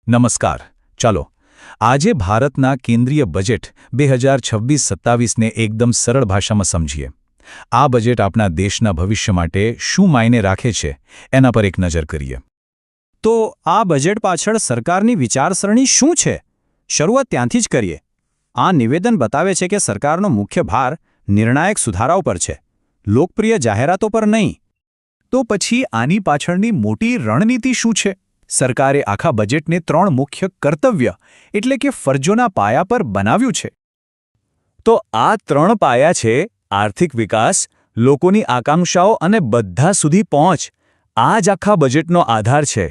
નમસ્કાર. ચાલો આજે ભારતના કેન્દ્રીય બજેટ 2026-27ને એકદમ સરળ ભાષામાં સમજીએ. આ બજેટ આપણા દેશના ભવિષ્ય માટે શું માયને રાખે છે એના પર એક નજર કરીએ. તો આ બજેટ પાછળ સરકારની વિચારસરણી શું છે? શરૂઆત ત્યાંથી જ કરીએ. આ નિવેદન બતાવે છે કે સરકારનો મુખ્ય ભાર નિર્ણાયક સુધારાઓ પર છે, લોકપ્રિય જાહેરાતો પર નહીં. તો પછી આની પાછળની મોટી રણનીતિ શું છે? સરકારે આખા બજેટને 3 મુખ્ય કર્તવ્ય એટલે કે ફરજોના પાયા પર બનાવ્યું છે. તો આ 3 પાયા છે આર્થિક વિકાસ, લોકોની આકાંક્ષાઓ અને બધા સુધી પહોંચ. આ જ આખા બજેટનો આધાર છે.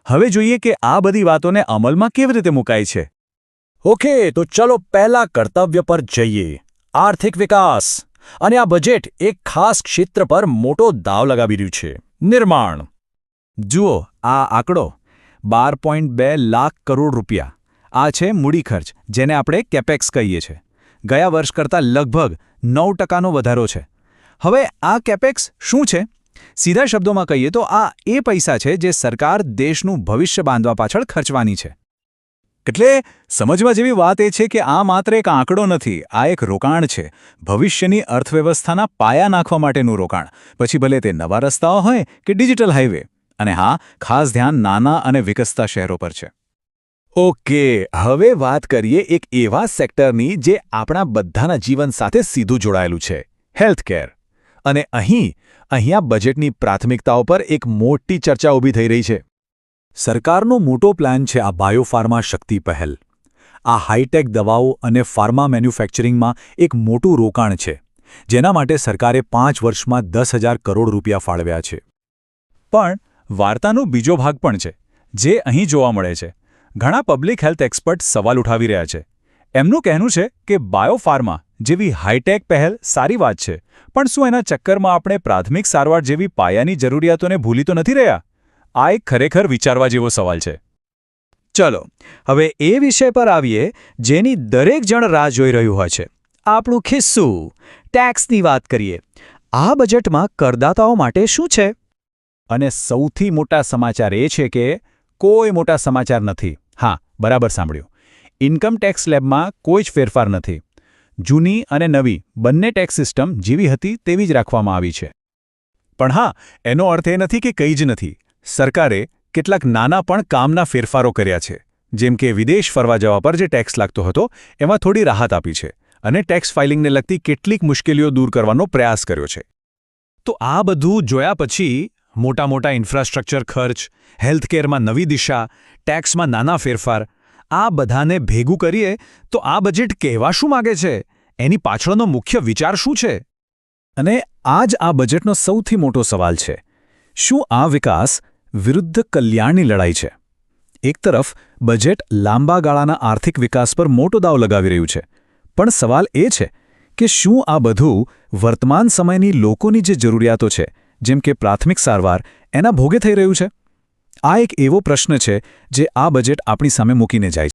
હવે જોઈએ કે આ બધી વાતોને અમલમાં કેવી રીતે મુકાય છે. ઓકે, તો ચલો પહેલા કર્તવ્ય પર જઈએ. આર્થિક વિકાસ. અને આ બજેટ એક ખાસ ક્ષેત્ર પર મોટો દાવ લગાવી રહ્યું છે: નિર્માણ. જુઓ આ આંકડો, 12.2 લાખ કરોડ રૂપિયા. આ છે મૂડી ખર્ચ, જેને આપણે કેપેક્સ કહીએ છીએ. ગયા વર્ષ કરતાં લગભગ 9%નો વધારો છે. હવે આ કેપેક્સ શું છે? સીધા શબ્દોમાં કહીએ તો આ એ પૈસા છે જે સરકાર દેશનું ભવિષ્ય બાંધવા પાછળ ખર્ચવાની છે. એટલે સમજવા જેવી વાત એ છે કે આ માત્ર એક આંકડો નથી, આ એક રોકાણ છે. ભવિષ્યની અર્થવ્યવસ્થાના પાયા નાખવા માટેનું રોકાણ. પછી ભલે તે નવા રસ્તાઓ હોય કે ડિજિટલ હાઈવે. અને હા, ખાસ ધ્યાન નાના અને વિકસતા શહેરો પર છે. ઓકે, હવે વાત કરીએ એક એવા સેક્ટરની જે આપણા બધાના જીવન સાથે સીધું જોડાયેલું છે: હેલ્થકેર. અને અહીંયા બજેટની પ્રાથમિકતાઓ પર એક મોટી ચર્ચા ઊભી થઈ રહી છે. સરકારનો મોટો પ્લાન છે આ બાયોફાર્મા શક્તિ પહેલ. આ હાઈટેક દવાઓ અને ફાર્મા મેન્યુફેક્ચરિંગમાં એક મોટું રોકાણ છે, જેના માટે સરકારે 5 વર્ષમાં 10,000 કરોડ રૂપિયા ફાળવ્યા છે. પણ વાર્તાનો બીજો ભાગ પણ છે, જે અહીં જોવા મળે છે. ઘણા પબ્લિક હેલ્થ એક્સપર્ટ સવાલ ઉઠાવી રહ્યા છે. એમનું કહેવું છે કે બાયોફાર્મા જેવી હાઈટેક પહેલ સારી વાત છે, પણ શું એના ચક્કરમાં આપણે પ્રાથમિક સારવાર જેવી પાયાની જરૂરિયાતોને ભૂલી તો નથી રહ્યા? આ એક ખરેખર વિચારવા જેવો સવાલ છે. ચલો હવે એ વિષય પર આવીએ જેની દરેક જણ રાહ જોઈ રહ્યું હોય છે: આપણું ખિસ્સું, ટેક્સની વાત કરીએ. આ બજેટમાં કરદાતાઓ માટે શું છે? અને સૌથી મોટા સમાચાર એ છે કે કોઈ મોટા સમાચાર નથી. હા, બરાબર સાંભળ્યું. ઇન્કમ ટેક્સ સ્લેબમાં કોઈ જ ફેરફાર નથી. જૂની અને નવી બંને ટેક્સ સિસ્ટમ જેવી હતી તેવી જ રાખવામાં આવી છે. પણ હા, એનો અર્થ એ નથી કે કંઈ જ નથી. સરકારે કેટલાક નાના પણ કામના ફેરફારો કર્યા છે. જેમ કે વિદેશ ફરવા જવા પર જે ટેક્સ લાગતો હતો એમાં થોડી રાહત આપી છે, અને ટેક્સ ફાઇલિંગને લગતી કેટલીક મુશ્કેલીઓ દૂર કરવાનો પ્રયાસ કર્યો છે. તો આ બધું જોયા પછી મોટા ઇન્ફ્રાસ્ટ્રક્ચર ખર્ચ, હેલ્થકેરમાં નવી દિશા, ટેક્સમાં નાના ફેરફાર, આ બધાને ભેગું કરીએ તો આ બજેટ કહેવા શું માગે છે? એની પાછળનો મુખ્ય વિચાર શું છે? અને આ જ આ બજેટનો સૌથી મોટો સવાલ છે: શું આ વિકાસ વિરુદ્ધ કલ્યાણની લડાઈ છે? એક તરફ બજેટ લાંબા ગાળાના આર્થિક વિકાસ પર મોટો દાવ લગાવી રહ્યું છે, પણ સવાલ એ છે કે શું આ બધું વર્તમાન સમયની લોકોની જે જરૂરિયાતો છે, જેમ કે પ્રાથમિક સારવાર, એના ભોગે થઈ રહ્યું છે? આ એક એવો પ્રશ્ન છે જે આ બજેટ આપણી સામે મૂકીને જાય છે.